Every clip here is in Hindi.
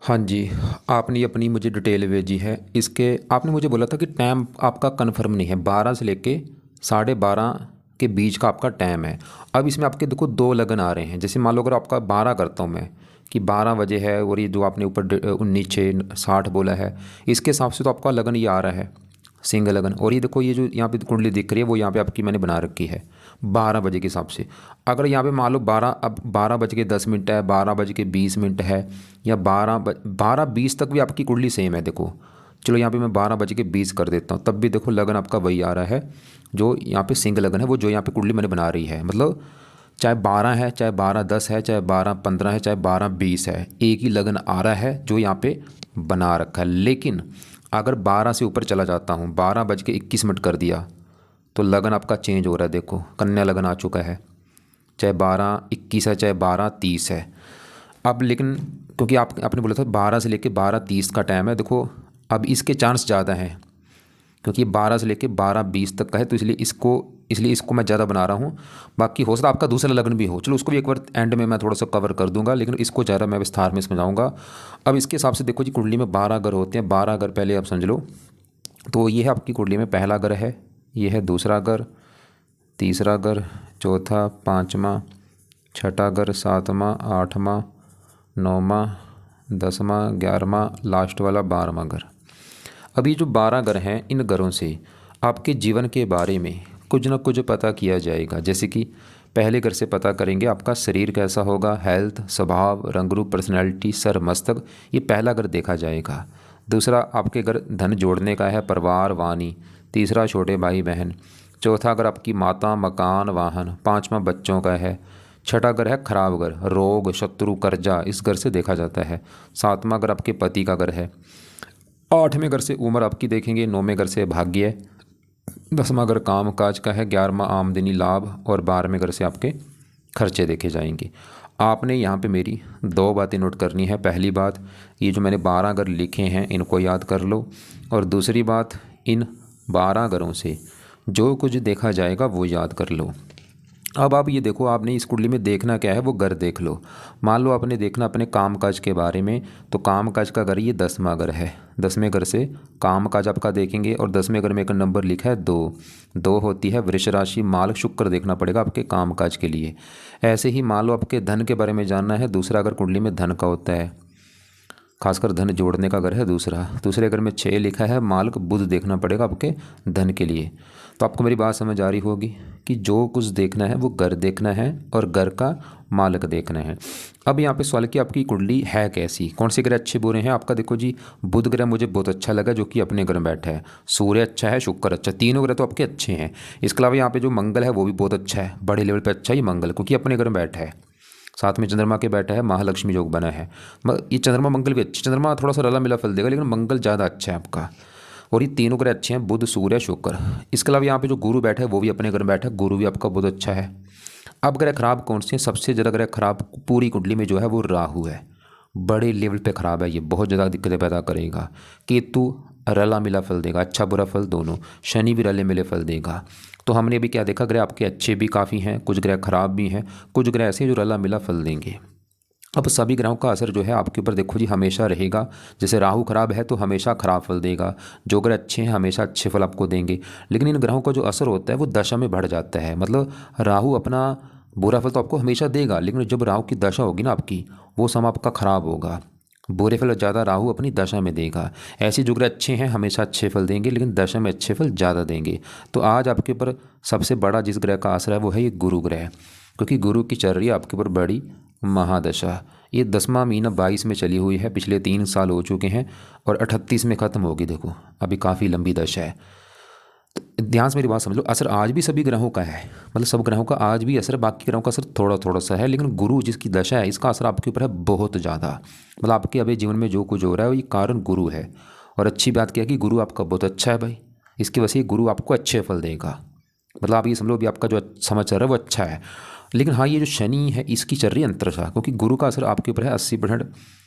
हाँ जी, आपने ये अपनी मुझे डिटेल भेजी है। इसके आपने मुझे बोला था कि टाइम आपका कन्फर्म नहीं है, 12 से लेके 12:30 के बीच का आपका टाइम है। अब इसमें आपके देखो 2 लगन आ रहे हैं। जैसे मान लो अगर आपका 12 करता हूँ मैं कि 12 बजे है, और ये जो आपने ऊपर 19:06 बोला है, इसके हिसाब से तो आपका लगन ये आ रहा है, सिंह लगन। और ये देखो, ये जो यहाँ पे कुंडली दिख रही है वो यहाँ पे आपकी मैंने बना रखी है 12 बजे के हिसाब से। अगर यहाँ पे मान लो 12, अब 12:10 है, 12:20 है, या 12:20 तक भी आपकी कुंडली सेम है। देखो, चलो यहाँ पे मैं 12:20 कर देता हूँ, तब भी देखो लगन आपका वही आ रहा है जो यहाँ पे सिंह लगन है, वो जो यहाँ पे कुंडली मैंने बना रही है। मतलब चाहे 12 है, चाहे 12:10 है, चाहे 12:15 है, चाहे 12:20 है, एक ही लगन आ रहा है जो यहाँ पे बना रखा है। लेकिन अगर 12 से ऊपर चला जाता हूँ, 12:21 कर दिया, तो लगन आपका चेंज हो रहा है। देखो, कन्या लगन आ चुका है, चाहे 12:21 है, चाहे 12:30 है। अब लेकिन क्योंकि आपने बोला था 12 से लेके 12:30 का टाइम है, देखो अब इसके चांस ज़्यादा हैं, क्योंकि ये 12 से लेके 12:20 तक का है, तो इसलिए इसको मैं ज़्यादा बना रहा हूँ। बाकी हो सकता है आपका दूसरा लगन भी हो, चलो उसको भी एक बार एंड में मैं थोड़ा सा कवर कर दूंगा, लेकिन इसको ज़्यादा मैं विस्तार में समझाऊंगा। अब इसके हिसाब से देखो जी, कुंडली में 12 घर होते हैं। 12 घर पहले आप समझ लो। तो ये है आपकी कुंडली में पहला घर है, ये है दूसरा घर, तीसरा घर, चौथा, पाँचवा, छठा घर, सातवां, आठवां, नौवां, 10वां, 11वां, लास्ट वाला 12वां घर। अभी जो 12 घर हैं, इन घरों से आपके जीवन के बारे में कुछ ना कुछ पता किया जाएगा। जैसे कि पहले घर से पता करेंगे आपका शरीर कैसा होगा, हेल्थ, स्वभाव, रंग रूप, पर्सनैलिटी, सर, मस्तक, ये पहला घर देखा जाएगा। दूसरा आपके घर धन जोड़ने का है, परिवार, वाणी। तीसरा छोटे भाई बहन। चौथा घर आपकी माता, मकान, वाहन। पाँचवा बच्चों का है। छठा घर है खराब घर, रोग, शत्रु, कर्जा, इस घर से देखा जाता है। सातवां घर आपके पति का घर है। आठवें घर से उम्र आपकी देखेंगे। नौवें घर से भाग्य। 10वां घर काम काज का है। 11वां आमदनी, लाभ। और 12वें घर से आपके खर्चे देखे जाएंगे। आपने यहाँ पे मेरी 2 बातें नोट करनी है। पहली बात, ये जो मैंने 12 घर लिखे हैं इनको याद कर लो। और दूसरी बात, इन 12 घरों से जो कुछ देखा जाएगा वो याद कर लो। अब आप ये देखो, आपने इस कुंडली में देखना क्या है, वो घर देख लो। मान लो आपने देखना अपने काम काज के बारे में, तो काम काज का घर ये 10वां घर है। 10वें घर से काम काज आपका देखेंगे, और 10वें घर में एक नंबर लिखा है 2। 2 होती है वृष राशि, माल, शुक्र देखना पड़ेगा आपके काम काज के लिए। ऐसे ही मान लो आपके धन के बारे में जानना है, दूसरा अगर कुंडली में धन का होता है, खासकर धन जोड़ने का घर है दूसरा। दूसरे घर में 6 लिखा है, मालक बुध देखना पड़ेगा आपके धन के लिए। तो आपको मेरी बात समझ आ रही होगी कि जो कुछ देखना है वो घर देखना है, और घर का मालक देखना है। अब यहाँ पे सवाल कि आपकी कुंडली है कैसी, कौन से ग्रह अच्छे बुरे हैं। आपका देखो जी, बुध ग्रह मुझे बहुत अच्छा लगा, जो कि अपने घर में बैठा है। सूर्य अच्छा है, शुक्र अच्छा, तीनों ग्रह तो आपके अच्छे हैं। इसके अलावा यहाँ पे जो मंगल है वो भी बहुत अच्छा है, बड़े लेवल पे अच्छा ही मंगल, क्योंकि अपने घर में बैठा है। साथ में चंद्रमा के बैठा है, महालक्ष्मी योग बना है। ये चंद्रमा मंगल भी अच्छे, चंद्रमा थोड़ा सा रला मिला फल देगा, लेकिन मंगल ज़्यादा अच्छा है आपका। और ये तीनों ग्रह अच्छे हैं, बुध, सूर्य, शुक्र। इसके अलावा यहाँ पे जो गुरु बैठा है वो भी अपने घर में बैठा है, गुरु भी आपका बहुत अच्छा है। अब ग्रह खराब कौन से हैं, सबसे ज़्यादा ग्रह खराब पूरी कुंडली में जो है वो राहु है। बड़े लेवल पे खराब है, ये बहुत ज़्यादा दिक्कतें पैदा करेगा। केतु रला मिला फल देगा, अच्छा बुरा फल दोनों। शनि भी रले मिले फल देगा। तो हमने अभी क्या देखा, ग्रह आपके अच्छे भी काफ़ी हैं, कुछ ग्रह खराब भी हैं, कुछ ग्रह ऐसे हैं जो रला मिला फल देंगे। अब सभी ग्रहों का असर जो है आपके ऊपर देखो जी हमेशा रहेगा। जैसे राहु खराब है तो हमेशा खराब फल देगा, जो ग्रह अच्छे हैं हमेशा अच्छे फल आपको देंगे। लेकिन इन ग्रहों का जो असर होता है वो दशा में बढ़ जाता है। मतलब राहु अपना बुरा फल तो आपको हमेशा देगा, लेकिन जब राहु की दशा होगी ना आपकी, वो समय आपका खराब होगा। बुरे फल ज़्यादा राहु अपनी दशा में देगा। ऐसे जो ग्रह अच्छे हैं हमेशा अच्छे फल देंगे, लेकिन दशा में अच्छे फल ज़्यादा देंगे। तो आज आपके ऊपर सबसे बड़ा जिस ग्रह का असर है वो है ये गुरु ग्रह, क्योंकि गुरु की चल रही है आपके ऊपर बड़ी महादशा। ये 10वां महीना 22 में चली हुई है, पिछले 3 साल हो चुके हैं, और 38 में ख़त्म होगी। देखो अभी काफ़ी लंबी दशा है। तो ध्यान से मेरी बात समझ लो, असर आज भी सभी ग्रहों का है, मतलब सब ग्रहों का आज भी असर, बाकी ग्रहों का असर थोड़ा थोड़ा सा है, लेकिन गुरु जिसकी दशा है इसका असर आपके ऊपर है बहुत ज़्यादा। मतलब आपके अभी जीवन में जो कुछ हो रहा है वो ये कारण गुरु है। और अच्छी बात क्या है कि गुरु आपका बहुत अच्छा है भाई, इसकी वजह से गुरु आपको अच्छे फल देगा। मतलब आप ये समझ लो अभी आपका जो समय चल रहा है वो अच्छा है। लेकिन हाँ, ये जो शनि है इसकी चल रही है अंतरदशा, क्योंकि गुरु का असर आपके ऊपर है 80%,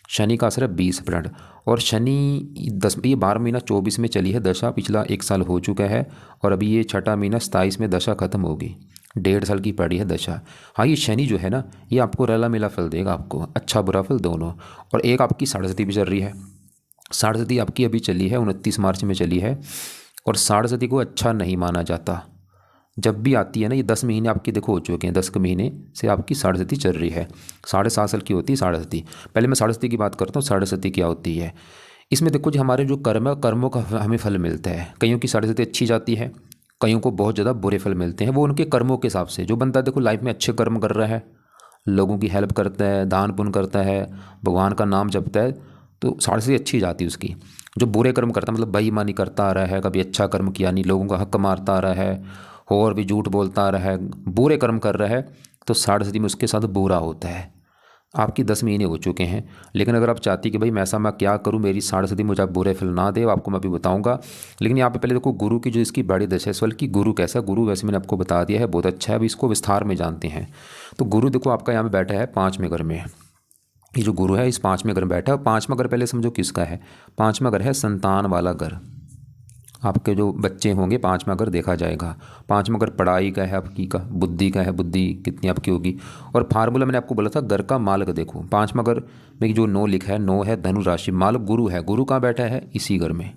शनि का असर है 20%। और शनि ये 12 महीना 24 में चली है दशा, पिछला 1 साल हो चुका है, और अभी ये छठा महीना 27 में दशा खत्म होगी। 1.5 साल की पड़ी है दशा। हाँ, ये शनि जो है ना, ये आपको रला मिला फल देगा, आपको अच्छा बुरा फल दोनों। और एक आपकी साढ़े भी चल रही है। साढ़े आपकी अभी चली है, 29 मार्च में चली है। और साढ़े को अच्छा नहीं माना जाता। जब भी आती है ना, ये 10 महीने आपके देखो हो चुके हैं, 10 महीने से आपकी साढ़े चल रही है। 7.5 साल की होती है साढ़े। पहले मैं साढ़े की बात करता हूँ, साढ़े क्या होती है। इसमें देखो जी, हमारे जो कर्म है, कर्मों का हमें फल मिलता है। कईयों की साढ़े अच्छी जाती है, कईयों को बहुत ज़्यादा बुरे फल मिलते हैं। वो उनके कर्मों के हिसाब से। जो बंदा देखो लाइफ में अच्छे कर्म कर रहा है, लोगों की हेल्प करता है, दान पुण्य करता है, भगवान का नाम जपता है, तो साढ़े अच्छी जाती है उसकी। जो बुरे कर्म करता है, मतलब बेईमानी करता आ रहा है, कभी अच्छा कर्म किया नहीं, लोगों का हक मारता आ रहा है, और भी झूठ बोलता आ रहा है, बुरे कर्म कर रहा है, तो साढ़े में उसके साथ बुरा होता है। आपकी 10 महीने हो चुके हैं। लेकिन अगर आप चाहती कि भाई मैं क्या करूं, मेरी साढ़े मुझे आप बुरे फल ना दे, आपको मैं अभी बताऊंगा। लेकिन यहाँ पे पहले देखो गुरु की जो इसकी बड़ी दशा है इस वाल की। गुरु कैसा, गुरु वैसे मैंने आपको बता दिया है, बहुत अच्छा है। अभी इसको विस्तार में जानते हैं। तो गुरु देखो आपका यहाँ पे बैठा है 5वें घर में। ये जो गुरु है इस 5वें घर में बैठा है। 5वां घर पहले समझो किसका है। 5वां घर है संतान वाला घर। आपके जो बच्चे होंगे, 5वां घर देखा जाएगा। 5वां घर पढ़ाई का है आपकी, का बुद्धि का है, बुद्धि कितनी आपकी होगी। और फार्मूला मैंने आपको बोला था, घर का मालक देखो 5वां घर में जो 9 लिखा है, 9 है धनु राशि, मालक गुरु है। गुरु कहाँ बैठा है, इसी घर में।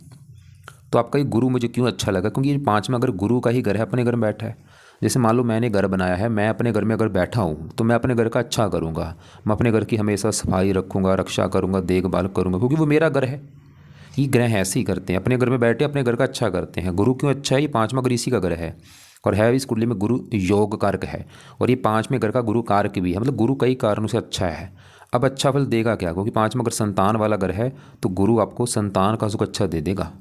तो आपका ये गुरु मुझे क्यों अच्छा लगा, क्योंकि ये 5वां घर गुरु का ही घर है, अपने घर में बैठा है। जैसे मान लो मैंने घर बनाया है, मैं अपने घर में अगर बैठा हूँ तो मैं अपने घर का अच्छा करूँगा। मैं अपने घर की हमेशा सफाई रखूँगा, रक्षा करूँगा, देखभाल करूँगा, क्योंकि वो मेरा घर है। ये ग्रह ऐसे ही करते हैं, अपने घर में बैठे अपने घर का अच्छा करते हैं। गुरु क्यों अच्छा है, ये 5वां घर इसी का घर है। और है इस कुंडली में गुरु योग कारक है। और ये 5वें घर का गुरु कारक भी है, मतलब गुरु कई कारणों से अच्छा है। अब अच्छा फल देगा क्या, क्योंकि 5वां घर संतान वाला घर है, तो गुरु आपको संतान का सुख अच्छा दे देगा।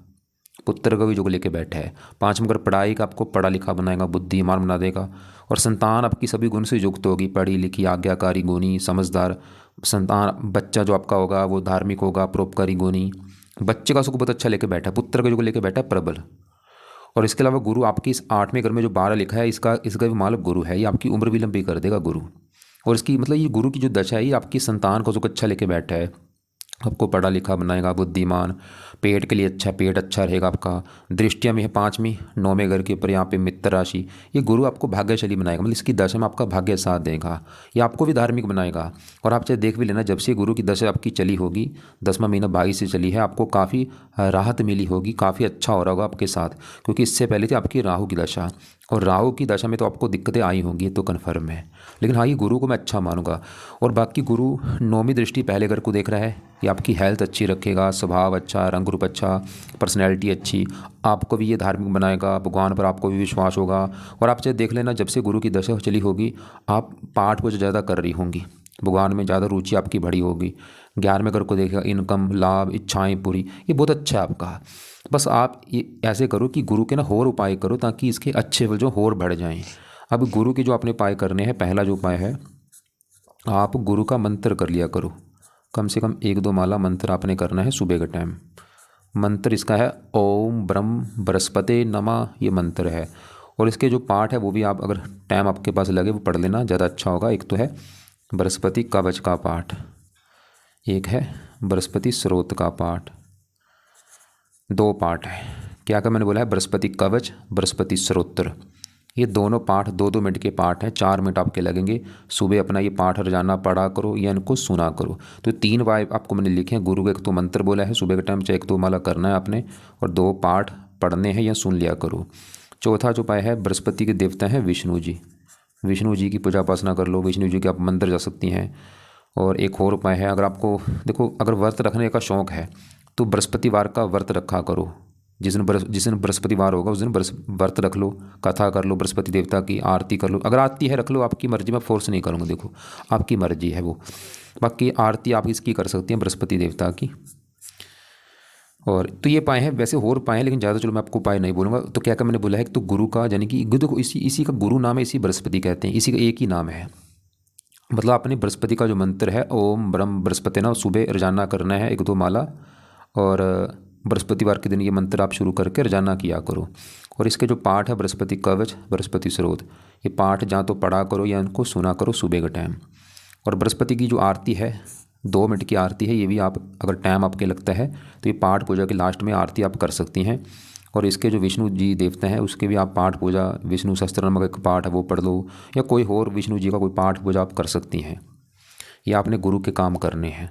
पुत्र का भी जो लेके बैठा है। 5वां घर पढ़ाई का आपको पढ़ा लिखा बनाएगा, बुद्धिमान बना देगा। और संतान आपकी सभी गुण से युक्त होगी, पढ़ी लिखी, आज्ञाकारी, गुणी, समझदार। संतान बच्चा जो आपका होगा वो धार्मिक होगा, परोपकारी, गुणी। बच्चे का सुख बहुत अच्छा लेके बैठा है। पुत्र का जो लेके बैठा है प्रबल। और इसके अलावा गुरु आपकी इस 8वें घर में जो 12 लिखा है, इसका भी मालक गुरु है। ये आपकी उम्र भी लंबी कर देगा गुरु। और इसकी मतलब ये गुरु की जो दशा है, ये आपकी संतान का सुख अच्छा लेके बैठा है, आपको पढ़ा लिखा बनाएगा, बुद्धिमान। पेट के लिए अच्छा, पेट अच्छा रहेगा आपका। दृष्टियाँ में है 5वीं 9वें घर के ऊपर, यहाँ पे मित्र राशि। ये गुरु आपको भाग्यशाली बनाएगा, मतलब इसकी दशा में आपका भाग्य साथ देगा। ये आपको भी धार्मिक बनाएगा। और आप चाहे देख भी लेना, जब से गुरु की दशा आपकी चली होगी, 10वां महीना 22 से चली है, आपको काफ़ी राहत मिली होगी, काफ़ी अच्छा हो रहा होगा आपके साथ। क्योंकि इससे पहले थी आपकी राहु की दशा, और राहु की दशा में तो आपको दिक्कतें आई होंगी, ये तो कन्फर्म है। लेकिन हाँ, ये गुरु को मैं अच्छा मानूंगा। और बाकी गुरु 9वीं दृष्टि पहले घर को देख रहा है। ये आपकी हेल्थ अच्छी रखेगा, स्वभाव अच्छा, रंग रूप अच्छा, पर्सनैलिटी अच्छी। आपको भी ये धार्मिक बनाएगा, भगवान पर आपको भी विश्वास होगा। और आप चाहे देख लेना, जब से गुरु की दशा चली होगी, आप पाठ को ज़्यादा कर रही होंगी, भगवान में ज़्यादा रुचि आपकी बढ़ी होगी। 11वें घर को देखेगा, इनकम, लाभ, इच्छाएं पूरी, ये बहुत अच्छा है आपका। बस आप ये ऐसे करो कि गुरु के ना और उपाय करो, ताकि इसके अच्छे फल जो और बढ़ जाएं। अब गुरु के जो आपने उपाय करने हैं, पहला जो उपाय है, आप गुरु का मंत्र कर लिया करो। कम से कम 1-2 माला मंत्र आपने करना है सुबह के टाइम। मंत्र इसका है ओम ब्रह्म बृहस्पते नमः, ये मंत्र है। और इसके जो पाठ है वो भी आप, अगर टाइम आपके पास लगे, वो पढ़ लेना, ज़्यादा अच्छा होगा। एक तो है बृहस्पति कवच का पाठ, एक है बृहस्पति स्रोत का पाठ। 2 पाठ है। क्या मैंने बोला है, बृहस्पति कवच, बृहस्पति स्रोत्र। ये दोनों पाठ 2-2 मिनट के पाठ हैं, 4 मिनट आपके लगेंगे। सुबह अपना ये पाठ रोजाना पढ़ा करो या इनको सुना करो। तो 3 बार आपको मैंने लिखे हैं। गुरु का एक तो मंत्र बोला है, सुबह के टाइम चाहे 1-2 माला करना है आपने, और 2 पाठ पढ़ने हैं या सुन लिया करो। चौथा जो उपाय है, बृहस्पति के देवता हैं विष्णु जी। विष्णु जी की पूजा उपासना कर लो, विष्णु जी के आप मंदिर जा सकती हैं। और एक और उपाय है, अगर आपको देखो अगर व्रत रखने का शौक़ है, तो बृहस्पतिवार का व्रत रखा करो। जिस दिन बृहस्पतिवार होगा उस दिन व्रत रख लो, कथा कर लो, बृहस्पति देवता की आरती कर लो। अगर आती है रख लो, आपकी मर्जी, मैं फोर्स नहीं करूँगा, देखो आपकी मर्जी है वो। बाकी आरती आप इसकी कर सकती हैं बृहस्पति देवता की। और तो ये पाए हैं, वैसे और पाए हैं, लेकिन ज़्यादा चलो मैं आपको पाए नहीं बोलूँगा। तो क्या मैंने बोला है कि तो गुरु का, यानी कि देखो इसी का गुरु नाम है, इसी बृहस्पति कहते हैं, इसी का एक ही नाम है। मतलब आपने बृहस्पति का जो मंत्र है ओम ब्रह्म बृहस्पति ना, सुबह रोजाना करना है 1-2 माला। और बृहस्पतिवार के दिन ये मंत्र आप शुरू करके रोजाना किया करो। और इसके जो पाठ है, बृहस्पति कवच, बृहस्पति स्रोत, ये पाठ जहाँ तो पढ़ा करो या इनको सुना करो सुबह के टाइम। और बृहस्पति की जो आरती है, 2 मिनट की आरती है, ये भी आप अगर टाइम आपके लगता है तो ये पाठ पूजा के लास्ट में आरती आप कर सकती हैं। और इसके जो विष्णु जी देवता हैं उसके भी आप पाठ पूजा, विष्णु सहस्त्र नामक एक पाठ है वो पढ़ लो, या कोई और विष्णु जी का कोई पाठ पूजा आप कर सकती हैं। ये आपने गुरु के काम करने हैं।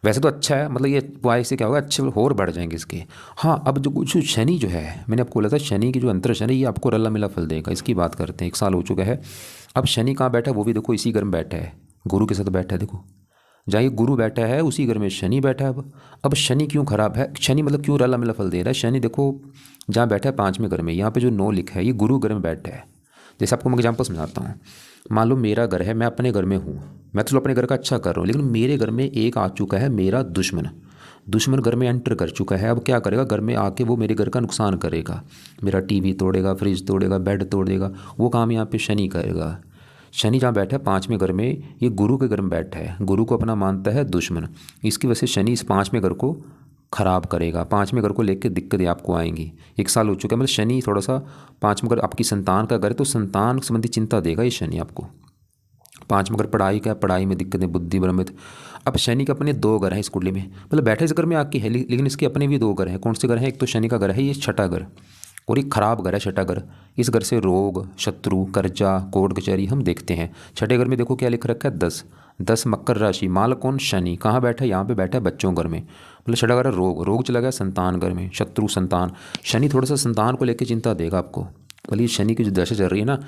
वैसे तो अच्छा है, मतलब ये उपाय से क्या होगा, अच्छे और बढ़ जाएंगे इसके। हाँ, अब जो कुछ शनि जो है, मैंने आपको बोला था शनि की जो अंतर शनि, ये आपको रला मिला फल देगा। इसकी बात करते हैं। 1 साल हो चुका है। अब शनि कहाँ बैठा है, वो भी देखो इसी घर में बैठा है, गुरु के साथ बैठा है। देखो जहाँ ये गुरु बैठा है उसी घर में शनि बैठा है। अब शनि क्यों खराब है, शनि मतलब क्यों रला मिला फल दे रहा है। शनि देखो जहाँ बैठा है 5वें घर में, यहाँ पे जो 9 लिखा है ये गुरु घर में बैठा है। जैसे आपको मैं एग्जाम्पल समझाता हूँ। मान लो मेरा घर है, मैं अपने घर में हूँ, मैं तो चलो अपने घर का अच्छा कर रहा हूँ, लेकिन मेरे घर में एक आ चुका है मेरा दुश्मन। दुश्मन घर में एंटर कर चुका है। अब क्या करेगा, घर में आके वो मेरे घर का नुकसान करेगा, मेरा टीवी तोड़ेगा, फ्रिज तोड़ेगा, बेड तोड़ देगा। वो काम यहाँ पे शनि करेगा। शनि जहाँ बैठा है 5वें घर में, ये गुरु के घर में बैठा है, गुरु को अपना मानता है दुश्मन। इसकी वजह से शनि इस 5वें घर को खराब करेगा। 5वें घर को लेकर दिक्कतें आपको आएंगी। 1 साल हो चुका है, मतलब शनि थोड़ा सा 5वें घर आपकी संतान का घर है, तो संतान संबंधी चिंता देगा ये शनि आपको। 5वें घर पढ़ाई का, पढ़ाई में दिक्कतें, बुद्धि भ्रमित। अब शनि के अपने 2 घर हैं इस कुंडली में, मतलब बैठे इस घर में आके है, लेकिन इसके अपने भी 2 घर हैं। कौन से घर हैं, एक तो शनि का घर है, ये छठा घर, और एक खराब घर है छठा घर। इस घर से रोग, शत्रु, कर्जा, कोर्ट कचहरी हम देखते हैं। छठे घर में देखो क्या लिख रखा है, 10। 10 मकर राशि, माल कौन, शनि। कहाँ बैठा है, यहाँ पे बैठा है बच्चों घर में, मतलब छठा घर है रोग। रोग चला गया संतान घर में, शत्रु, संतान। शनि थोड़ा सा संतान को लेकर चिंता देगा आपको। भले शनि की जो दशा चल रही है ना,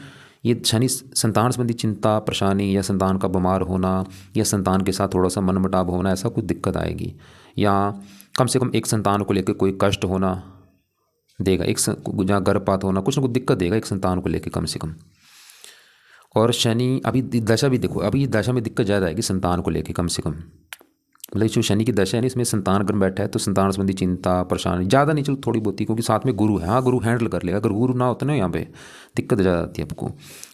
ये शनि संतान संबंधी चिंता, परेशानी, या संतान का बीमार होना, या संतान के साथ थोड़ा सा मनमुटाव होना, ऐसा कुछ दिक्कत आएगी। या कम से कम एक संतान को लेकर कोई कष्ट होना देगा, जहाँ गर्भपात होना, कुछ ना कुछ दिक्कत देगा एक संतान को लेकर कम से कम। और शनि अभी दशा भी देखो, अभी दशा में दिक्कत ज़्यादा आएगी संतान को लेकर कम से कम। मतलब जो शनि की दशा है ना, इसमें संतान अगर बैठा है तो संतान संबंधी चिंता, परेशानी ज़्यादा नहीं, चलो थोड़ी बहुत ही, क्योंकि साथ में गुरु है। हाँ, गुरु हैंडल कर लेगा। अगर गुरु ना होता ना, यहाँ पे दिक्कत ज़्यादा आती है आपको।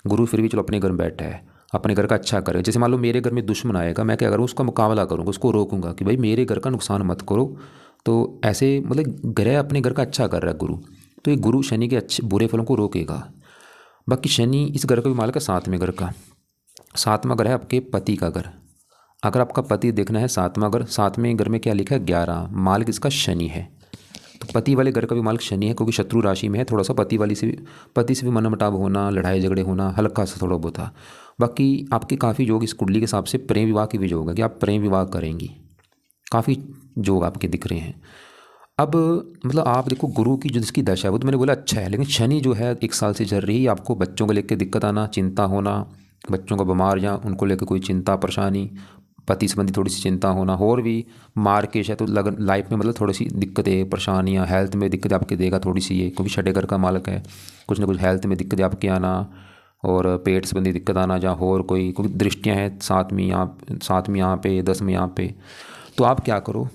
गुरु फिर भी चलो अपने घर में बैठा है, अपने घर का अच्छा करे। जैसे मान लो मेरे घर में दुश्मन आएगा, मैं क्या करूँ, उसका मुकाबला करूँगा, उसको रोकूंगा कि भाई मेरे घर का नुकसान मत करो। तो ऐसे मतलब ग्रह अपने घर का अच्छा कर रहा है गुरु, तो ये गुरु शनि के अच्छे बुरे फलों को रोकेगा। बाकी शनि इस घर का भी मालिक है, 7वें घर का। 7वां घर है आपके पति का घर। अगर आपका पति देखना है 7वां घर, 7वें घर में क्या लिखा है, 11, मालिक इसका शनि है। तो पति वाले घर का भी मालिक शनि है, क्योंकि शत्रु राशि में है। थोड़ा सा पति से भी मनमुटाव होना, लड़ाई झगड़े होना, हल्का सा थोड़ा बहुत था। बाकी आपके काफ़ी योग इस कुंडली के हिसाब से प्रेम विवाह की भी योग है कि आप प्रेम विवाह करेंगी। काफ़ी योग आपके दिख रहे हैं। अब मतलब आप देखो गुरु की जो जिसकी दशा है वो तो मैंने बोला अच्छा है, लेकिन शनि जो है 1 साल से चल रही है, आपको बच्चों को लेकर दिक्कत आना, चिंता होना, बच्चों का बीमार या उनको लेकर कोई चिंता परेशानी, पति संबंधी थोड़ी सी चिंता होना, और भी मार्केश है तो लाइफ में मतलब थोड़ी सी दिक्कतें, परेशानियाँ, हेल्थ में दिक्कतें आपके देगा थोड़ी सी ये, क्योंकि छठे घर का मालिक है। कुछ ना कुछ हेल्थ में दिक्कतें आपके आना, और पेट संबंधी दिक्कत आना, जहाँ और कोई क्योंकि दृष्टियाँ हैं 7वीं यहाँ पे, 10वीं यहाँ पे। तो आप क्या करो,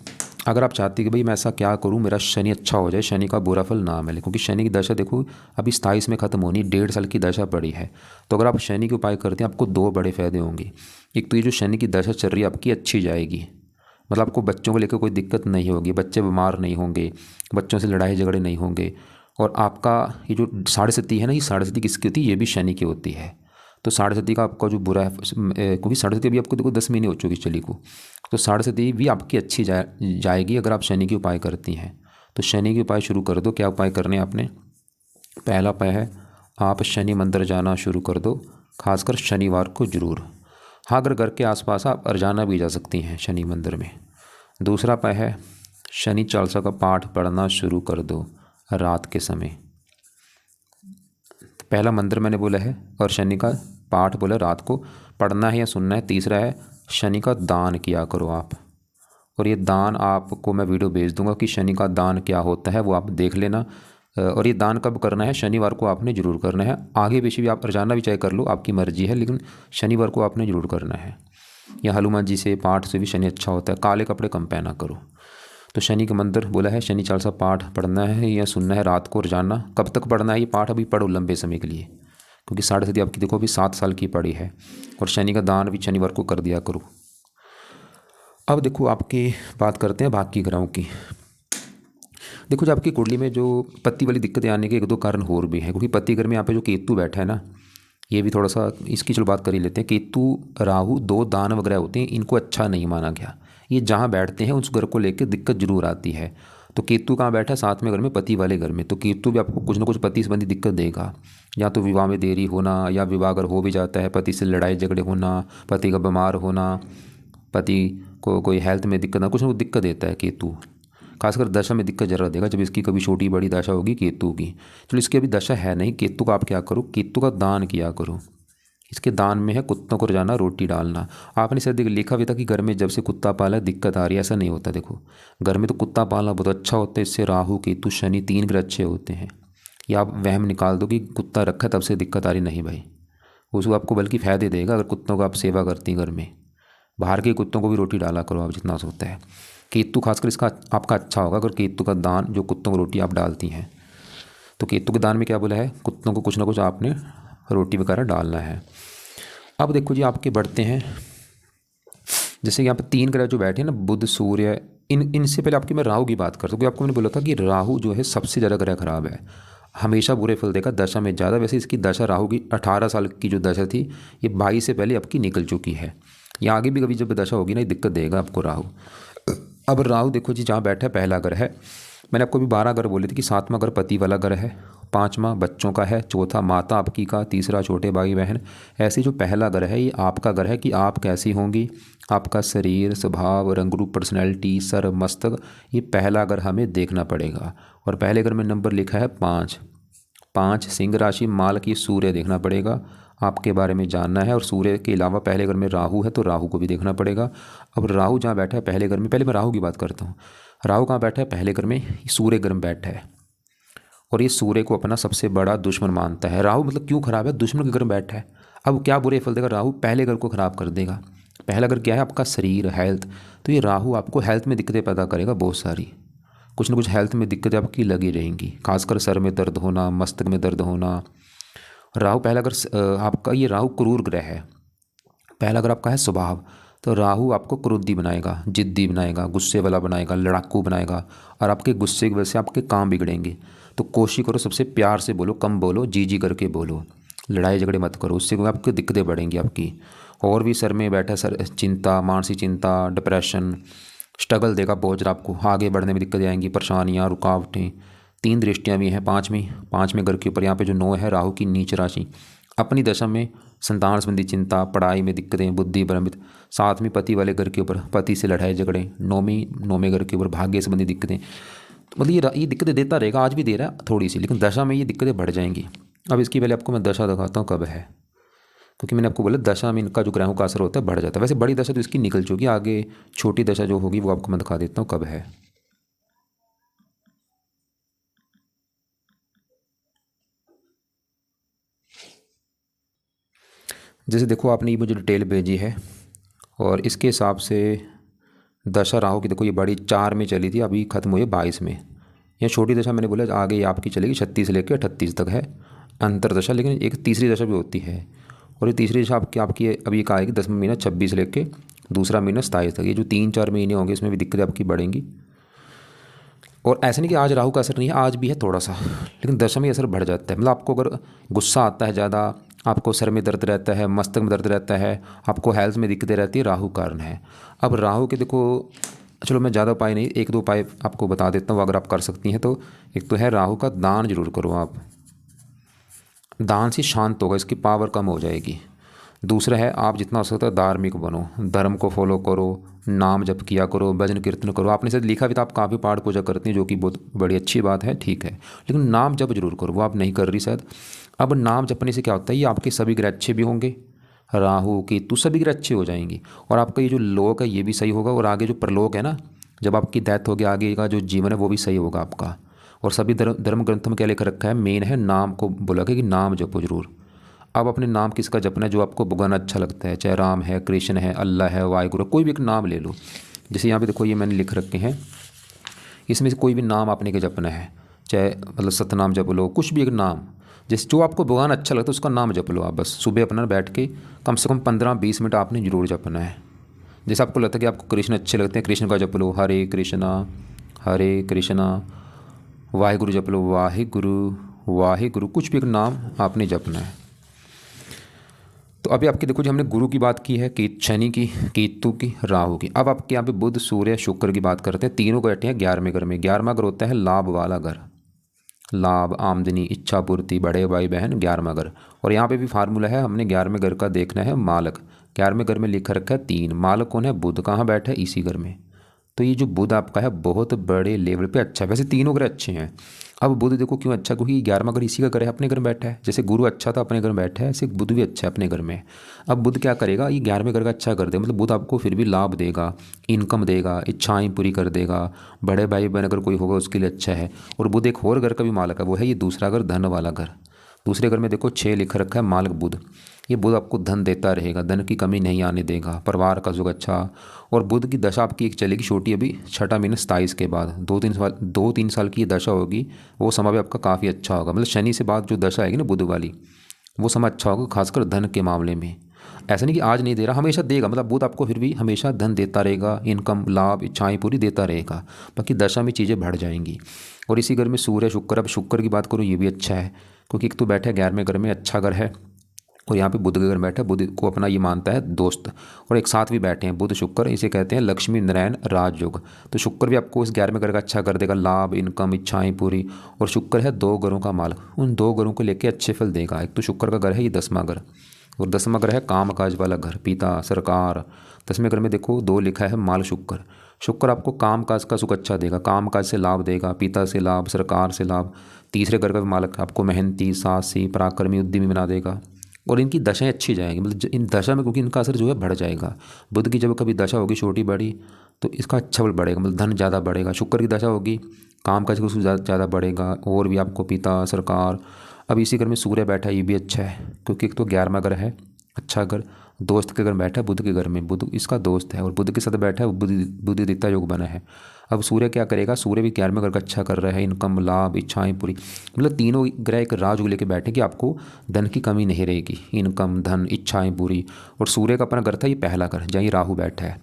अगर आप चाहते कि भाई मैं ऐसा क्या करूं मेरा शनि अच्छा हो जाए, शनि का बुरा फल ना मिले, क्योंकि शनि की दशा देखो अभी 27 में ख़त्म होनी, 1.5 साल की दशा पड़ी है। तो अगर आप शनि के उपाय करते हैं आपको 2 बड़े फायदे होंगे। एक तो ये जो शनि की दशा चल रही है आपकी अच्छी जाएगी, मतलब आपको बच्चों को लेकर कोई दिक्कत नहीं होगी, बच्चे बीमार नहीं होंगे, बच्चों से लड़ाई झगड़े नहीं होंगे। और आपका ये जो 7.5 है ना, ये 7.5 किसकी होती है, ये भी शनि की होती है। तो 7.5 का आपका जो बुरा है, क्योंकि 7.5 अभी आपको देखो 10 महीने हो चुकी चली को, तो 7.5 भी आपकी अच्छी जाएगी अगर आप शनि के उपाय करती हैं। तो शनि के उपाय शुरू कर दो। क्या उपाय करने हैं आपने, पहला उपाय है आप शनि मंदिर जाना शुरू कर दो, खासकर शनिवार को ज़रूर। हाँ, अगर घर के आसपास आप रोजाना भी जा सकती हैं शनि मंदिर में। दूसरा उपाय है शनि चालीसा का पाठ पढ़ना शुरू कर दो रात के समय। पहला मंदिर मैंने बोला है, और शनि का पाठ बोला रात को पढ़ना है या सुनना है। तीसरा है शनि का दान किया करो आप, और ये दान आपको मैं वीडियो भेज दूंगा कि शनि का दान क्या होता है, वो आप देख लेना। और ये दान कब करना है, शनिवार को आपने ज़रूर करना है। आगे पीछे भी आप रोजाना भी चाहे कर लो, आपकी मर्जी है, लेकिन शनिवार को आपने ज़रूर करना है। या हनुमान जी से पाठ से भी शनि अच्छा होता है। काले कपड़े कम पहना करो। तो शनि का मंदिर बोला है, शनि चालीसा पाठ पढ़ना है या सुनना है रात को रोजाना। कब तक पढ़ना है ये पाठ, अभी पढ़ो लंबे समय के लिए, क्योंकि 7.5 आपकी देखो अभी 7 साल की पड़ी है। और शनि का दान भी शनिवार को कर दिया करो। अब देखो आपकी बात करते हैं बाकी ग्रहों की। देखो जो आपकी कुंडली में जो पति वाली दिक्कतें आने के 1-2 कारण और भी हैं, क्योंकि पति घर में यहाँ पे जो केतु बैठा है ना, ये भी थोड़ा सा इसकी चलो बात कर ही लेते हैं। केतु राहु 2 दान वगैरह होते हैं, इनको अच्छा नहीं माना गया। ये जहाँ बैठते हैं उस घर को लेकर दिक्कत जरूर आती है। तो केतु कहाँ बैठा है? 7वें घर में, पति वाले घर में। तो केतु भी आपको कुछ ना कुछ पति संबंधी दिक्कत देगा, या तो विवाह में देरी होना, या विवाह अगर हो भी जाता है पति से लड़ाई झगड़े होना, पति का बीमार होना, पति को कोई हेल्थ में दिक्कत ना, कुछ ना कुछ दिक्कत देता है केतु। खासकर दशा में दिक्कत जरूर देगा जब इसकी कभी छोटी बड़ी दशा होगी केतु की। चलो इसकी अभी दशा है नहीं, केतु का आप क्या करो, केतु का दान किया करो। इसके दान में है कुत्तों को रोजाना रोटी डालना। आपने शायद लिखा भी था कि घर में जब से कुत्ता पाला दिक्कत आ रही है, ऐसा नहीं होता। देखो घर में तो कुत्ता पालना बहुत अच्छा होता है, इससे राहु केतु शनि 3 ग्रह अच्छे होते हैं। या आप वहम निकाल दो कि कुत्ता रखा तब से दिक्कत आ रही, नहीं भाई, उसको आपको बल्कि फ़ायदे देगा अगर कुत्तों का आप सेवा करती हैं घर में। बाहर के कुत्तों को भी रोटी डाला करो आप जितना हो सकता है। केतु खासकर इसका आपका अच्छा होगा अगर केतु का दान जो कुत्तों को रोटी आप डालती हैं। तो केतु के दान में क्या बोला है, कुत्तों को कुछ ना कुछ आपने रोटी वगैरह डालना है। अब देखो जी आपके बढ़ते हैं, जैसे यहाँ पे 3 ग्रह जो बैठे हैं ना, बुध सूर्य, इनसे पहले आपकी मैं राहु की बात करता हूँ, क्योंकि आपको मैंने बोला था कि राहु जो है सबसे ज़्यादा ग्रह खराब है, हमेशा बुरे फल देगा, दशा में ज़्यादा। वैसे इसकी दशा राहु की 18 साल की जो दशा थी, ये 22 से पहले आपकी निकल चुकी है। या आगे भी कभी जब दशा होगी ना, ये दिक्कत देगा आपको राहु। अब राहु देखो जी जहाँ बैठा है पहला घर है, मैंने आपको भी 12 घर बोले थे कि 7वां घर पति वाला घर है, 5वां बच्चों का है, चौथा माता आपकी का, तीसरा छोटे भाई बहन। ऐसे जो पहला घर है ये आपका घर है कि आप कैसी होंगी, आपका शरीर, स्वभाव, रंग रूप, पर्सनैलिटी, सर, मस्तक, ये पहला घर हमें देखना पड़ेगा। और पहले घर में नंबर लिखा है 5, 5 सिंह राशि, माल की, सूर्य देखना पड़ेगा, आपके बारे में जानना है। और सूर्य के अलावा पहले घर में राहु है तो राहु को भी देखना पड़ेगा। अब राहु जहाँ बैठा है पहले घर में, पहले मैं राहु की बात करता हूँ। राहु कहाँ बैठा है? पहले घर में, सूर्य घर में बैठा है, और ये सूर्य को अपना सबसे बड़ा दुश्मन मानता है। राहु मतलब क्यों खराब है? दुश्मन के घर में बैठा है। अब क्या बुरे फल देगा राहु? पहले घर को खराब कर देगा। पहला घर क्या है? आपका शरीर, हेल्थ। तो ये राहु आपको हेल्थ में दिक्कतें पैदा करेगा बहुत सारी, कुछ ना कुछ हेल्थ में दिक्कतें आपकी लगी रहेंगी, खासकर सर में दर्द होना, मस्तक में दर्द होना। राहु पहला अगर आपका, ये राहु क्रूर ग्रह है। पहला अगर आपका है स्वभाव, तो राहु आपको क्रोधी बनाएगा, जिद्दी बनाएगा, गुस्से वाला बनाएगा, लड़ाकू बनाएगा, और आपके गुस्से की वजह से आपके काम बिगड़ेंगे। तो कोशिश करो सबसे प्यार से बोलो, कम बोलो, जी जी करके बोलो, लड़ाई झगड़े मत करो, उससे आपकी दिक्कतें बढ़ेंगी आपकी। और भी सर में बैठा सर, चिंता, मानसिक चिंता, डिप्रेशन, स्ट्रगल देगा बहुत ज़्यादा आपको, आगे बढ़ने में दिक्कतें आएंगी, परेशानियाँ, रुकावटें। 3 दृष्टियाँ भी हैं, पाँचवें घर के ऊपर, यहाँ पे जो 9 है राहु की नीच राशि। अपनी दशा में संतान संबंधी चिंता, पढ़ाई में दिक्कतें, बुद्धि भ्रमित। 7वें पति वाले घर के ऊपर पति से लड़ाई झगड़े। 9वें घर के ऊपर भाग्य संबंधी दिक्कतें। तो मतलब ये दिक्कतें देता रहेगा, आज भी दे रहा है थोड़ी सी, लेकिन दशा में ये दिक्कतें बढ़ जाएंगी। अब इसकी पहले आपको मैं दशा दिखाता हूँ कब है, क्योंकि मैंने आपको बोला दशा में इनका जो ग्रहों का असर होता है बढ़ जाता है। वैसे बड़ी दशा तो इसकी निकल चुकी है, आगे छोटी दशा जो होगी वो आपको मैं दिखा देता हूँ कब है। जैसे देखो आपने ये मुझे डिटेल भेजी है, और इसके हिसाब से दशा राहु की देखो ये बड़ी 4 में चली थी, अभी खत्म हुई है 22 में। यह छोटी दशा मैंने बोला आगे आपकी चलेगी 36 से लेकर 38 तक है अंतर दशा, लेकिन एक तीसरी दशा भी होती है। और ये तीसरी दशा आपकी अभी एक आएगी 10वां महीना 26 से लेकर दूसरा महीना 27 तक। ये जो 3-4 महीने होंगे इसमें भी दिक्कतें आपकी बढ़ेंगी। और ऐसा नहीं कि आज राहु का असर नहीं है, आज भी है थोड़ा सा, लेकिन दशा में असर बढ़ जाता है। मतलब आपको अगर गुस्सा आता है ज़्यादा, आपको सर में दर्द रहता है, मस्तक में दर्द रहता है, आपको हेल्थ में दिक्कतें रहती है, राहु कारण है। अब राहु के देखो, चलो मैं ज़्यादा उपाय नहीं, 1-2 उपाय आपको बता देता हूँ अगर आप कर सकती हैं तो। एक तो है राहु का दान जरूर करो आप, दान से शांत होगा, इसकी पावर कम हो जाएगी। दूसरा है आप जितना हो सकता है धार्मिक बनो, धर्म को फॉलो करो, नाम जप किया करो, भजन कीर्तन करो। आपने शायद लिखा भी था आप काफ़ी पाठ पूजा करती हैं, जो कि बहुत बड़ी अच्छी बात है, ठीक है, लेकिन नाम जप जरूर करो, वो आप नहीं कर रही शायद। अब नाम जपने से क्या होता है, ये आपके सभी ग्रह अच्छे भी होंगे, राहु केतु सभी ग्रह अच्छे हो जाएंगी, और आपका ये जो लोक है ये भी सही होगा, और आगे जो परलोक है ना, जब आपकी डेथ होगी आगे का जो जीवन है वो भी सही होगा आपका। और सभी धर्म ग्रंथों में क्या लिख रखा है, मेन है नाम को बोला कि नाम जपो जरूर। अब अपने नाम किसका जपना है, जो आपको बुगाना अच्छा लगता है, चाहे राम है, कृष्ण है, अल्लाह है, वाहिगुरु, कोई भी एक नाम ले लो। जैसे यहाँ पे देखो ये मैंने लिख रखे हैं, इसमें से कोई भी नाम आपने के जपना है, चाहे मतलब सतनाम जप लो, कुछ भी एक नाम, जैसे जो आपको भगवान अच्छा लगता है उसका नाम जप लो आप। बस सुबह अपना बैठ के कम से कम 15-20 मिनट आपने जरूर जपना है। जैसे आपको लगता है कि आपको कृष्ण अच्छे लगते हैं, कृष्ण का जप लो, हरे कृष्णा, वाहिगुरु जप लो, वाहिगुरु वाहिगुरु, कुछ भी एक नाम आपने जपना है। तो अभी आपके देखो जो हमने गुरु की बात की है, कि शनि की, केतु की, राहु की। अब आपके यहाँ पे बुध, सूर्य, शुक्र की बात करते हैं। तीनों को बैठे हैं 11वें घर में। 11वां घर होता है लाभ वाला घर, लाभ, आमदनी, इच्छा पूर्ति, बड़े भाई बहन, 11वां घर। और यहाँ पे भी फार्मूला है, हमने 11वें घर का देखना है मालक। 11वें घर में लिखा रखा है 3, मालक कौन है? बुध। कहाँ बैठा है? इसी घर में। तो ये जो बुध आपका है बहुत बड़े लेवल पे अच्छा है। वैसे तीनों ग्रह अच्छे हैं। अब बुध देखो क्यों अच्छा, क्योंकि 11वां घर इसी का घर है, अपने घर में बैठा है। जैसे गुरु अच्छा था अपने घर में बैठा है, ऐसे बुध भी अच्छा है अपने घर में। अब बुध क्या करेगा? ये 11वें घर का अच्छा कर दे, मतलब बुध आपको फिर भी लाभ देगा, इनकम देगा, इच्छाएं पूरी कर देगा। बड़े भाई बहन अगर कोई होगा उसके लिए अच्छा है। और बुध एक और घर का भी मालक है, वो है ये दूसरा घर, धन वाला घर। दूसरे घर में देखो 6 लिख रखा है, मालक बुध। ये बुध आपको धन देता रहेगा, धन की कमी नहीं आने देगा, परिवार का सुख अच्छा। और बुध की दशा आपकी एक चलेगी छोटी, अभी छठा महीना 27 के बाद 2-3 साल की ये दशा होगी। वो समय भी आपका काफ़ी अच्छा होगा। मतलब शनि से बाद जो दशा आएगी ना बुध वाली, वो समय अच्छा होगा, खासकर धन के मामले में। ऐसा नहीं कि आज नहीं दे रहा, हमेशा देगा। मतलब बुध आपको फिर भी हमेशा धन देता रहेगा, इनकम, लाभ, इच्छाएं पूरी देता रहेगा। बाकी दशा में चीज़ें बढ़ जाएंगी। और इसी घर में सूर्य, शुक्र। अब शुक्र की बात करूँ, ये भी अच्छा है, क्योंकि एक तो बैठा है 11वें घर में, अच्छा घर है। और यहाँ पे बुध का घर बैठा है, बुध को अपना ये मानता है दोस्त। और एक साथ भी बैठे हैं बुध शुक्र, इसे कहते हैं लक्ष्मी नारायण राजयोग। तो शुक्र भी आपको इस 11वें घर का अच्छा कर देगा, लाभ, इनकम, इच्छाएं पूरी। और शुक्र है 2 घरों का मालक, उन 2 घरों को लेके अच्छे फल देगा। एक तो शुक्र का घर है ये 10वां घर, और 10वां घर है काम काज वाला घर, पिता, सरकार। 10वें घर में देखो 2 लिखा है, माल शुक्र। शुक्र आपको काम काज का सुख अच्छा देगा, काम काज से लाभ देगा, पिता से लाभ, सरकार से लाभ। तीसरे घर का मालक आपको मेहनती, साहसी, पराक्रमी, उद्यमी बना देगा। और इनकी दशाएं अच्छी जाएंगी, मतलब इन दशा में, क्योंकि इनका असर जो है बढ़ जाएगा। बुध की जब कभी दशा होगी छोटी बड़ी, तो इसका अच्छा बल बढ़ेगा, मतलब धन ज़्यादा बढ़ेगा। शुक्र की दशा होगी, काम काज का ज़्यादा बढ़ेगा, और भी आपको पिता, सरकार। अब इसी घर में सूर्य बैठा है, ये भी अच्छा है, क्योंकि एक तो 11वां घर है, अच्छा घर। दोस्त के घर में बैठा है बुध के घर में, बुध इसका दोस्त है, और बुध के साथ बैठा है, बुद्धिदिता योग बना है। अब सूर्य क्या करेगा? सूर्य भी 11वें घर का अच्छा कर रहा है, इनकम, लाभ, इच्छाएं पूरी। मतलब तीनों ग्रह एक राजयोग लेके बैठे कि आपको धन की कमी नहीं रहेगी, इनकम, धन, इच्छाएं पूरी। और सूर्य का अपना घर था ये पहला घर, जहाँ राहु बैठा है।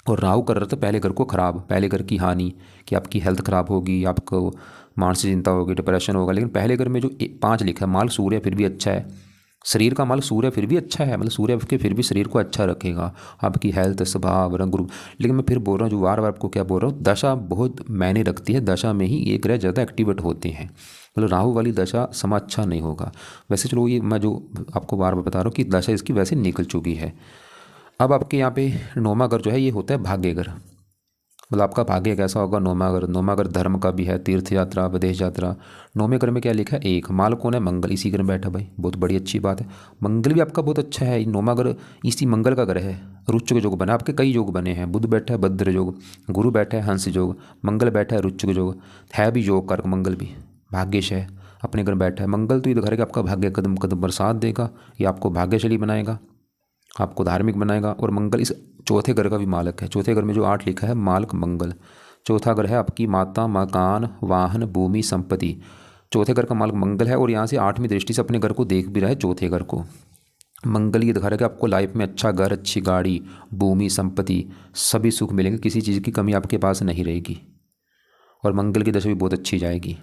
और राहु कर रहा था पहले घर को खराब, पहले घर की हानि, कि आपकी हेल्थ खराब होगी, आपको मानसिक चिंता होगी, डिप्रेशन होगा। लेकिन पहले घर में जो 5 लिखा है, माल सूर्य फिर भी अच्छा है, शरीर का माल सूर्य फिर भी अच्छा है, मतलब सूर्य के फिर भी शरीर को अच्छा रखेगा, आपकी हेल्थ, स्वभाव, रंग रूप। लेकिन मैं फिर बोल रहा हूँ, जो वार वार आपको क्या बोल रहा हूँ, दशा बहुत मायने रखती है। दशा में ही ये ग्रह ज़्यादा एक्टिवेट होते हैं। मतलब राहु वाली दशा समा अच्छा नहीं होगा। वैसे चलो, ये मैं जो आपको बार बार बता रहा हूँ कि दशा इसकी वैसे निकल चुकी है। अब आपके यहाँ पे 9वां घर जो है ये होता है भाग्य घर। मतलब आपका भाग्य कैसा होगा? 9वां घर, 9वां घर धर्म का भी है, तीर्थ यात्रा, विदेश यात्रा। 9वें घर में क्या लिखा है? 1, माल कौन है? मंगल, इसी घर में बैठा भाई, बहुत बड़ी अच्छी बात है। मंगल भी आपका बहुत अच्छा है, 9वां घर इसी मंगल का घर है। रुच्च योग बना, आपके कई योग बने हैं, बुध बैठा है भद्र योग, गुरु बैठा है हंस योग, मंगल बैठा है रुच्च योग, है भी योग कारक मंगल भी, भाग्यश है, अपने घर बैठा है मंगल। तो ये दिखा रहा है कि आपका भाग्य कदम कदम पर साथ देगा, ये आपको भाग्यशाली बनाएगा, आपको धार्मिक बनाएगा। और मंगल इस चौथे घर का भी मालक है। चौथे घर में जो 8 लिखा है, मालक मंगल। चौथा घर है आपकी माता, मकान, वाहन, भूमि, संपत्ति। चौथे घर का मालक मंगल है, और यहाँ से 8वीं दृष्टि से अपने घर को देख भी रहा है, चौथे घर को। मंगल ये दिखा रहा है कि आपको लाइफ में अच्छा घर, अच्छी गाड़ी, भूमि, संपत्ति, सभी सुख मिलेंगे, किसी चीज़ की कमी आपके पास नहीं रहेगी। और मंगल की दशा भी बहुत अच्छी जाएगी।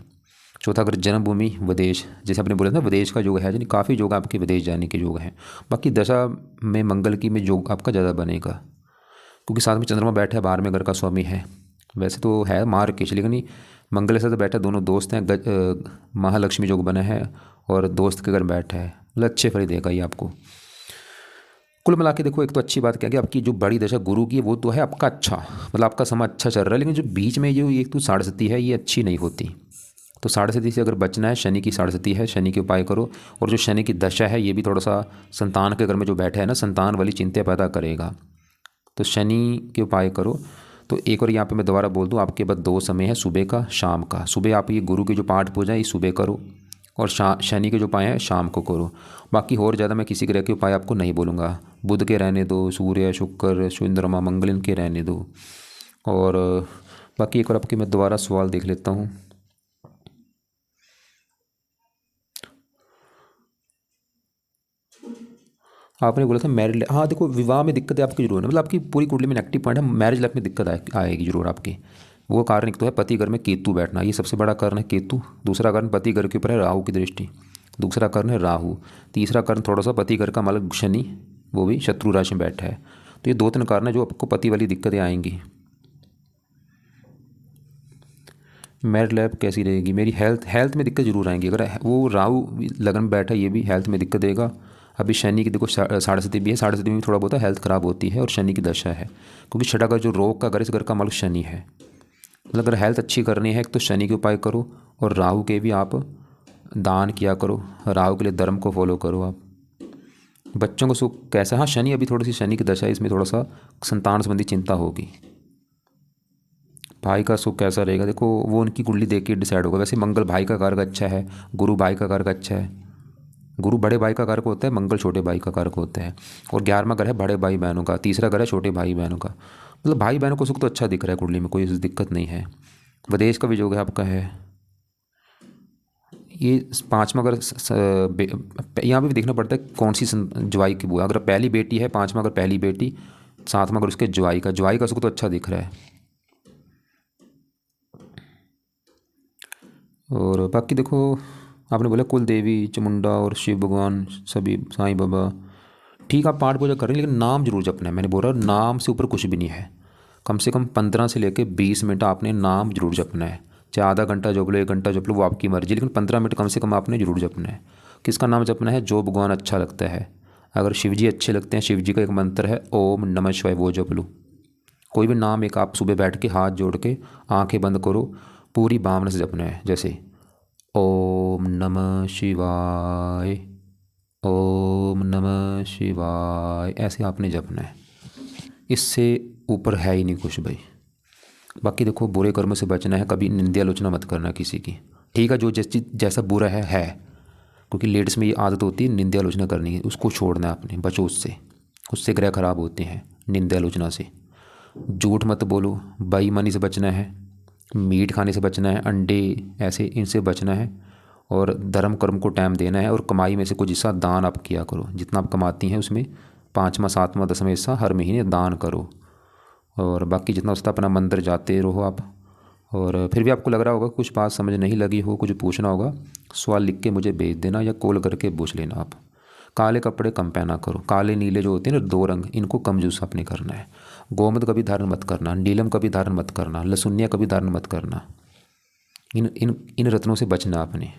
चौथा अगर जन्मभूमि, विदेश, जैसे आपने बोला था विदेश का योग है, यानी काफ़ी योग आपके विदेश जाने के योग हैं। बाकी दशा में मंगल की में योग आपका ज़्यादा बनेगा, क्योंकि साथ में चंद्रमा बैठा है, 12वें घर का स्वामी है। वैसे तो है मार्केश, लेकिन नहीं, मंगल के साथ बैठा, दोनों दोस्त हैं। महालक्ष्मी योग बना है, और दोस्त के घर बैठा है, मतलब अच्छे फल देगा ये आपको। कुल मिला के देखो, एक तो अच्छी बात क्या कि आपकी जो बड़ी दशा गुरु की है वो तो है आपका अच्छा, मतलब आपका समय अच्छा चल रहा है। लेकिन जो बीच में जो एक तो साढ़े है, ये अच्छी नहीं होती। तो साढ़े से अगर बचना है, शनि की साढ़े है, शनि के उपाय करो। और जो शनि की दशा है ये भी थोड़ा सा संतान के घर में जो बैठा है ना, संतान वाली चिंता पैदा करेगा, तो शनि के उपाय करो। तो एक और यहाँ पे मैं दोबारा बोल दूँ, आपके पास 2 समय है, सुबह का, शाम का। सुबह आप ये गुरु की जो पाठ पूजा है ये सुबह करो, और शनि के जो उपाय हैं शाम को करो। बाकी और ज़्यादा मैं किसी ग्रह के उपाय आपको नहीं बोलूँगा, बुध के रहने दो, सूर्य, शुक्र, चंद्रमा, मंगल इनके रहने दो। और बाकी एक और आपके मैं दोबारा सवाल देख लेता हूँ। आपने बोला था मैरिड, हाँ देखो, विवाह में दिक्कत है आपकी जरूर है, मतलब आपकी पूरी कुंडली में नेगेटिव पॉइंट है, मैरिज लाइफ में दिक्कत आएगी जरूर आपकी। वो कारण एक तो है पति घर में केतु बैठना, ये सबसे बड़ा कारण है केतु। दूसरा कारण पति घर के ऊपर है राहु की दृष्टि। दूसरा कर्ण है राहु, तीसरा कर्ण थोड़ा सा पति घर का मालक शनि, वो भी शत्रु राशि में बैठा है। तो ये 2-3 कारण है जो आपको पति वाली दिक्कतें आएंगी। मैरिड लाइफ कैसी रहेगी? मेरी हेल्थ में दिक्कत जरूर आएंगी। अगर वो राहु लगन में बैठा है, ये भी हेल्थ में दिक्कत देगा। अभी शनि की देखो 7.5 भी है, 7.5 में भी थोड़ा बहुत हेल्थ ख़राब होती है, और शनि की दशा है, क्योंकि छठा घर जो रोग का घर, इस घर का मालिक शनि है। मतलब अगर हेल्थ अच्छी करनी है तो शनि के उपाय करो, और राहु के भी आप दान किया करो, राहु के लिए धर्म को फॉलो करो आप। बच्चों को सुख कैसा? हाँ, शनि अभी थोड़ी सी शनि की दशा है, इसमें थोड़ा सा संतान संबंधी चिंता होगी। भाई का सुख कैसा रहेगा? देखो वो उनकी कुंडली देख के डिसाइड होगा। वैसे मंगल भाई का कारक अच्छा है, गुरु भाई का कारक अच्छा है। गुरु बड़े भाई का कारक होता है, मंगल छोटे भाई का कारक होता है। और 11वां घर है बड़े भाई बहनों का, तीसरा घर है छोटे भाई बहनों का। मतलब भाई बहनों को सुख तो अच्छा दिख रहा है कुंडली में, कोई दिक्कत नहीं है। विदेश का भी योग है आपका है। ये 5वां घर यहाँ पे भी देखना पड़ता है कौन सी ज्वाई की बुआ। अगर पहली बेटी है 5वां घर पहली बेटी, 7वां घर उसके ज्वाई का सुख तो अच्छा दिख रहा है। और बाकी देखो, आपने बोला कुल देवी चामुंडा और शिव भगवान सभी साईं बाबा, ठीक, आप पाठ पूजा कर रहे हैं, लेकिन नाम जरूर जपना है। मैंने बोला नाम से ऊपर कुछ भी नहीं है। कम से कम 15 से लेकर 20 मिनट आपने नाम जरूर जपना है। चाहे आधा घंटा जप लो, 1 घंटा जप लो, वो आपकी मर्जी, लेकिन 15 मिनट कम से कम आपने जरूर जपना है। किसका नाम जपना है? जो भगवान अच्छा लगता है। अगर शिव जी अच्छे लगते हैं, शिव जी का एक मंत्र है ओम नमः शिवाय, वो जप लो। कोई भी नाम एक आप सुबह बैठ के हाथ जोड़ के आंखें बंद करो, पूरी भावना से जपना है। जैसे ओम नमः शिवाय, ओम नमः शिवाय, ऐसे आपने जपना है। इससे ऊपर है ही नहीं कुछ भाई। बाकी देखो, बुरे कर्म से बचना है, कभी निंदा आलोचना मत करना किसी की। ठीक है, जो जैसा बुरा है, क्योंकि लेडीज़ में ये आदत होती है निंदा आलोचना करनी है, उसको छोड़ना है आपने, बचो उससे। उससे ग्रह खराब होते हैं निंदा आलोचना से। झूठ मत बोलो, बेईमानी से बचना है, मीट खाने से बचना है, अंडे ऐसे इनसे बचना है, और धर्म कर्म को टाइम देना है। और कमाई में से कुछ हिस्सा दान आप किया करो, जितना आप कमाती हैं उसमें 5वां 7वां 10वां हिस्सा हर महीने दान करो। और बाकी जितना उसका अपना मंदिर जाते रहो आप। और फिर भी आपको लग रहा होगा कुछ बात समझ नहीं लगी हो, कुछ पूछना होगा, सवाल लिख के मुझे भेज देना या कॉल करके पूछ लेना आप। काले कपड़े कम पहना करो, काले नीले जो होते हैं ना 2 रंग, इनको कम यूज़ आपने करना है। गोमद कभी धारण मत करना, नीलम कभी धारण मत करना, लसुनिया कभी धारण मत करना। इन इन इन रत्नों से बचना आपने।